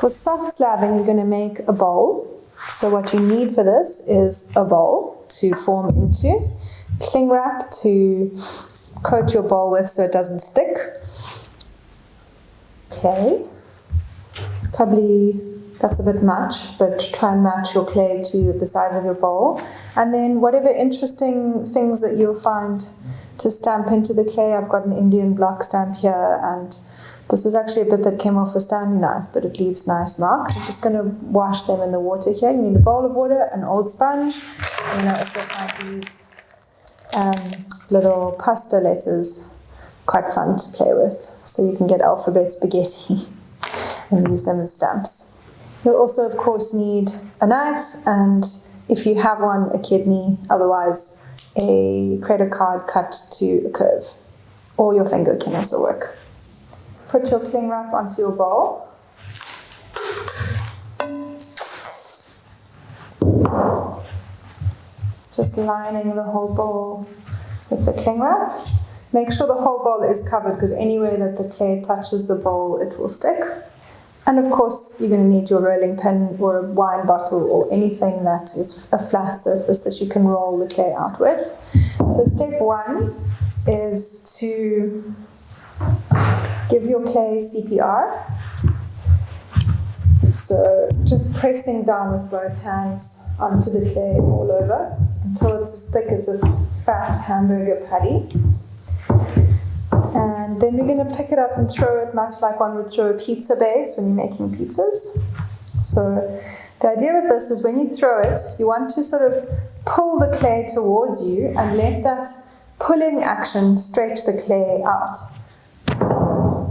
For soft slabbing, you're going to make a bowl. So what you need for this is a bowl to form into, cling wrap to coat your bowl with so it doesn't stick, clay, probably that's a bit much, but try and match your clay to the size of your bowl, and then whatever interesting things that you'll find to stamp into the clay. I've got an Indian block stamp here, and this is actually a bit that came off a Stanley knife, but it leaves nice marks. I'm just going to wash them in the water here. You need a bowl of water, an old sponge, and I also find these little pasta letters quite fun to play with. So you can get alphabet spaghetti and use them as stamps. You'll also, of course, need a knife, and if you have one, a kidney, otherwise a credit card cut to a curve, or your finger can also work. Put your cling wrap onto your bowl. Just lining the whole bowl with the cling wrap. Make sure the whole bowl is covered, because anywhere that the clay touches the bowl, it will stick. And of course, you're going to need your rolling pin or a wine bottle or anything that is a flat surface that you can roll the clay out with. So step one is to give your clay CPR. So just pressing down with both hands onto the clay all over until it's as thick as a fat hamburger patty. And then we're going to pick it up and throw it much like one would throw a pizza base when you're making pizzas. So the idea with this is when you throw it, you want to sort of pull the clay towards you and let that pulling action stretch the clay out.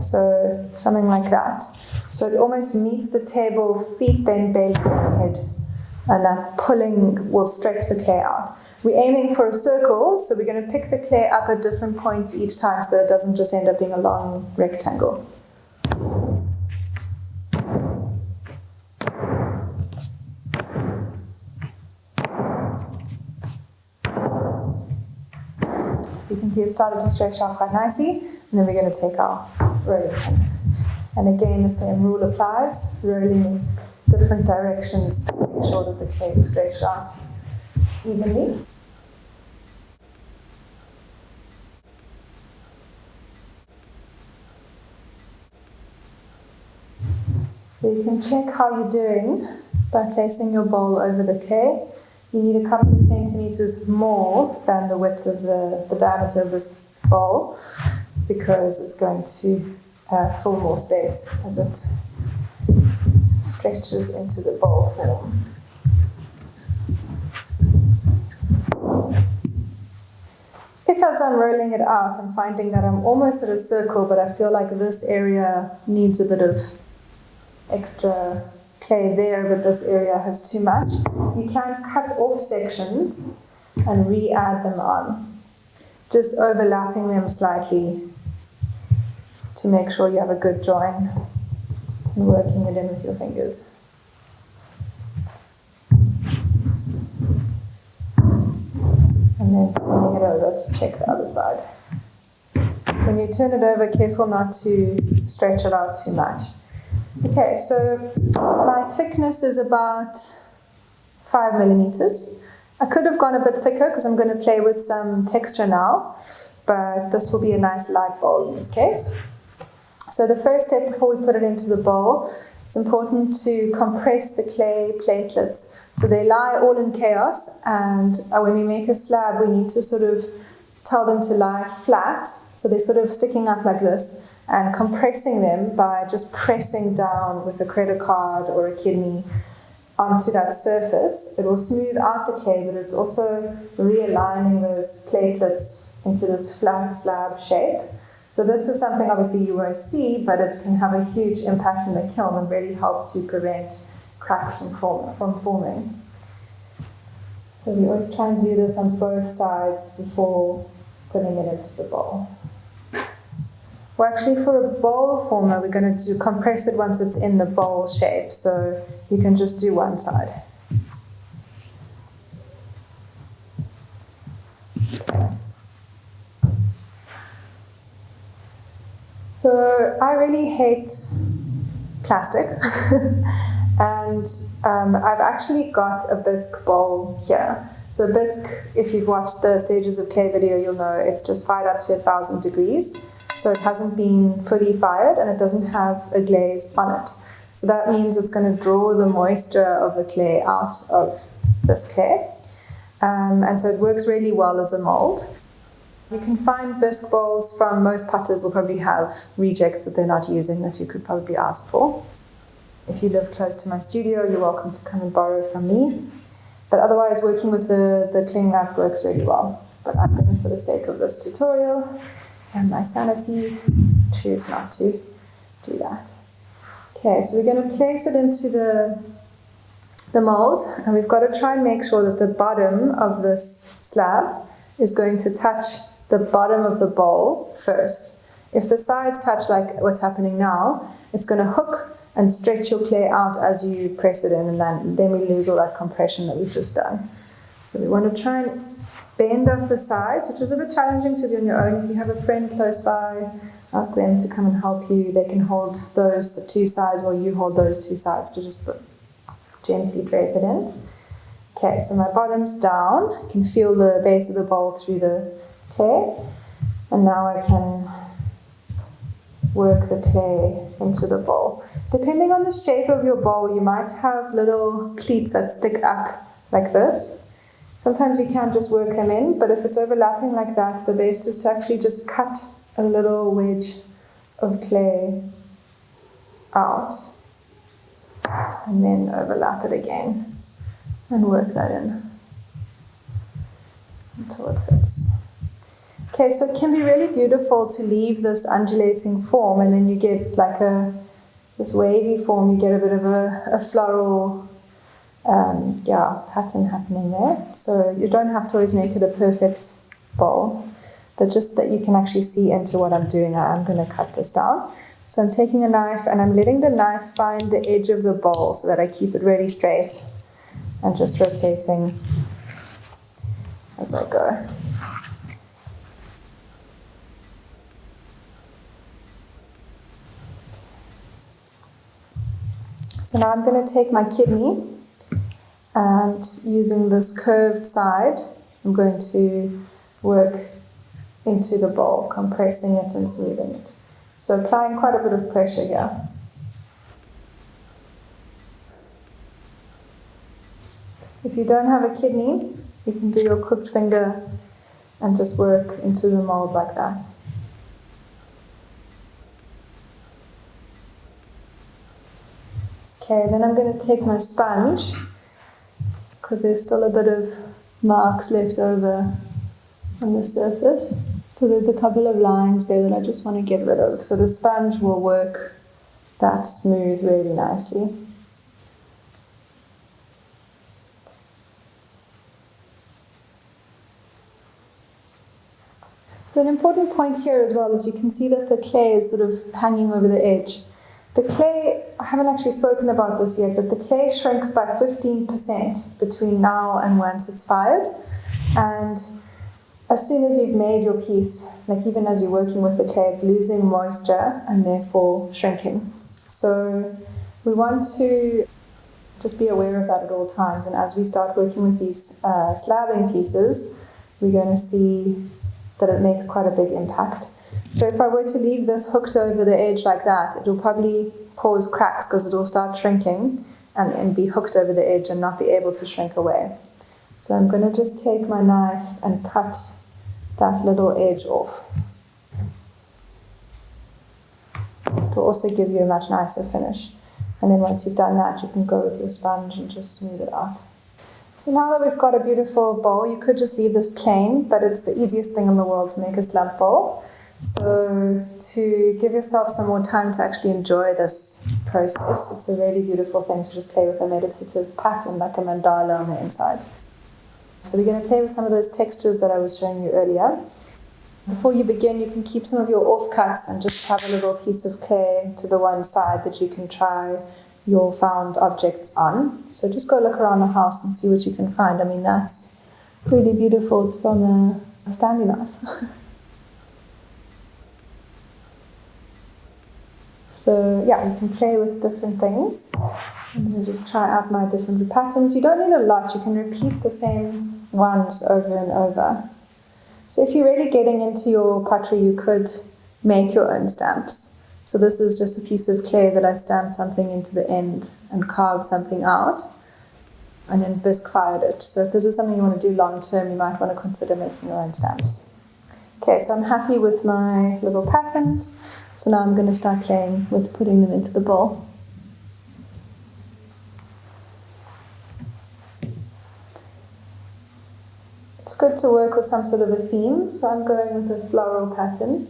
So something like that. So it almost meets the table, feet then bend and head. And that pulling will stretch the clay out. We're aiming for a circle, so we're going to pick the clay up at different points each time so that it doesn't just end up being a long rectangle. So you can see it started to stretch out quite nicely, and then we're going to take our rolling pin. And again, the same rule applies, rolling different directions to make sure that the clay is stretched out evenly. So you can check how you're doing by placing your bowl over the clay. You need a couple of centimeters more than the width of the diameter of this bowl, because it's going to fill more space as it stretches into the bowl form. If as I'm rolling it out, I'm finding that I'm almost at a circle, but I feel like this area needs a bit of extra clay there, but this area has too much, you can cut off sections and re-add them on, just overlapping them slightly to make sure you have a good join and working it in with your fingers. And then turning it over to check the other side. When you turn it over, careful not to stretch it out too much. Okay, so my thickness is about 5 millimeters. I could have gone a bit thicker because I'm going to play with some texture now, but this will be a nice light bowl in this case. So the first step before we put it into the bowl, it's important to compress the clay platelets so they lie all in chaos, and when we make a slab we need to sort of tell them to lie flat, so they're sort of sticking up like this, and compressing them by just pressing down with a credit card or a kidney onto that surface. It will smooth out the clay, but it's also realigning those platelets into this flat slab shape. So this is something obviously you won't see, but it can have a huge impact in the kiln and really help to prevent cracks from forming. So we always try and do this on both sides before putting it into the bowl. Well, actually for a bowl former, we're going to compress it once it's in the bowl shape, so you can just do one side. Okay. So I really hate plastic. And I've actually got a bisque bowl here. So bisque, if you've watched the Stages of Clay video, you'll know it's just fired up to 1,000 degrees. So it hasn't been fully fired and it doesn't have a glaze on it. So that means it's going to draw the moisture of the clay out of this clay. And so it works really well as a mold. You can find bisque bowls from most potters will probably have rejects that they're not using that you could probably ask for. If you live close to my studio, you're welcome to come and borrow from me. But otherwise, working with the cling wrap works really well. But I'm going to, for the sake of this tutorial and my sanity, choose not to do that. Okay, so we're going to place it into the mold, and we've got to try and make sure that the bottom of this slab is going to touch the bottom of the bowl first. If the sides touch like what's happening now, it's going to hook and stretch your clay out as you press it in, and then we lose all that compression that we've just done. So we want to try and bend up the sides, which is a bit challenging to do on your own. If you have a friend close by, ask them to come and help you. They can hold those two sides while you hold those two sides to just gently drape it in. Okay, so my bottom's down. I can feel the base of the bowl through the clay. And now I can work the clay into the bowl. Depending on the shape of your bowl, you might have little pleats that stick up like this. Sometimes you can just work them in, but if it's overlapping like that, the best is to actually just cut a little wedge of clay out and then overlap it again and work that in until it fits. Okay, so it can be really beautiful to leave this undulating form, and then you get like this wavy form. You get a bit of a floral pattern happening there. So you don't have to always make it a perfect bowl, but just that you can actually see into what I'm doing. I'm going to cut this down. So I'm taking a knife and I'm letting the knife find the edge of the bowl so that I keep it really straight and just rotating as I go. So now I'm going to take my kidney, and using this curved side, I'm going to work into the bowl, compressing it and smoothing it. So applying quite a bit of pressure here. If you don't have a kidney, you can do your crooked finger and just work into the mold like that. Okay, then I'm going to take my sponge, because there's still a bit of marks left over on the surface. So there's a couple of lines there that I just want to get rid of. So the sponge will work that smooth really nicely. So an important point here as well is you can see that the clay is sort of hanging over the edge. The clay, I haven't actually spoken about this yet, but the clay shrinks by 15% between now and once it's fired. And as soon as you've made your piece, like even as you're working with the clay, it's losing moisture and therefore shrinking. So we want to just be aware of that at all times. And as we start working with these slabbing pieces, we're going to see that it makes quite a big impact. So if I were to leave this hooked over the edge like that, it will probably cause cracks because it will start shrinking and be hooked over the edge and not be able to shrink away. So I'm going to just take my knife and cut that little edge off. It will also give you a much nicer finish. And then once you've done that, you can go with your sponge and just smooth it out. So now that we've got a beautiful bowl, you could just leave this plain, but it's the easiest thing in the world to make a slump bowl. So to give yourself some more time to actually enjoy this process, it's a really beautiful thing to just play with a meditative pattern like a mandala on the inside. So we're going to play with some of those textures that I was showing you earlier. Before you begin, you can keep some of your offcuts and just have a little piece of clay to the one side that you can try your found objects on. So just go look around the house and see what you can find. I mean, that's really beautiful. It's from a Stanley knife. So yeah, you can play with different things. I'm going to just try out my different patterns. You don't need a lot. You can repeat the same ones over and over. So if you're really getting into your pottery, you could make your own stamps. So this is just a piece of clay that I stamped something into the end and carved something out and then bisque fired it. So if this is something you want to do long term, you might want to consider making your own stamps. Okay, so I'm happy with my little patterns. So now I'm going to start playing with putting them into the bowl. It's good to work with some sort of a theme, so I'm going with a floral pattern.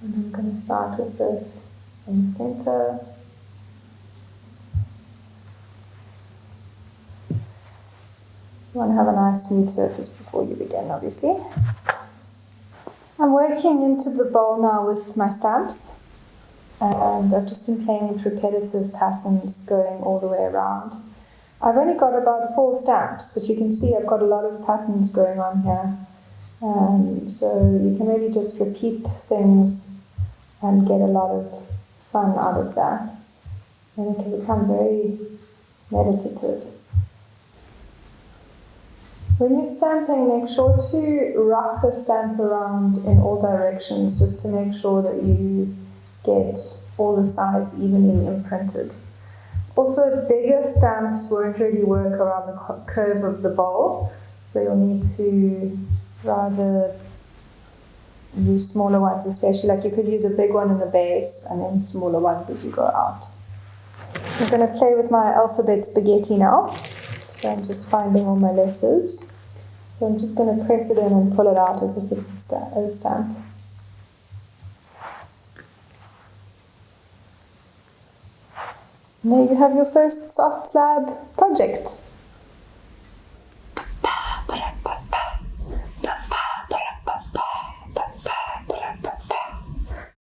And I'm going to start with this in the center. You want to have a nice smooth surface before you begin, obviously. I'm working into the bowl now with my stamps, and I've just been playing with repetitive patterns going all the way around. I've only got about 4 stamps, but you can see I've got a lot of patterns going on here. So you can really just repeat things and get a lot of fun out of that. And it can become very meditative. When you're stamping, make sure to rock the stamp around in all directions just to make sure that you get all the sides evenly imprinted. Also, bigger stamps won't really work around the curve of the bowl, so you'll need to rather use smaller ones, especially like you could use a big one in the base and then smaller ones as you go out. I'm going to play with my alphabet spaghetti now. So I'm just finding all my letters. So I'm just going to press it in and pull it out as if it's a stamp. And there you have your first soft slab project.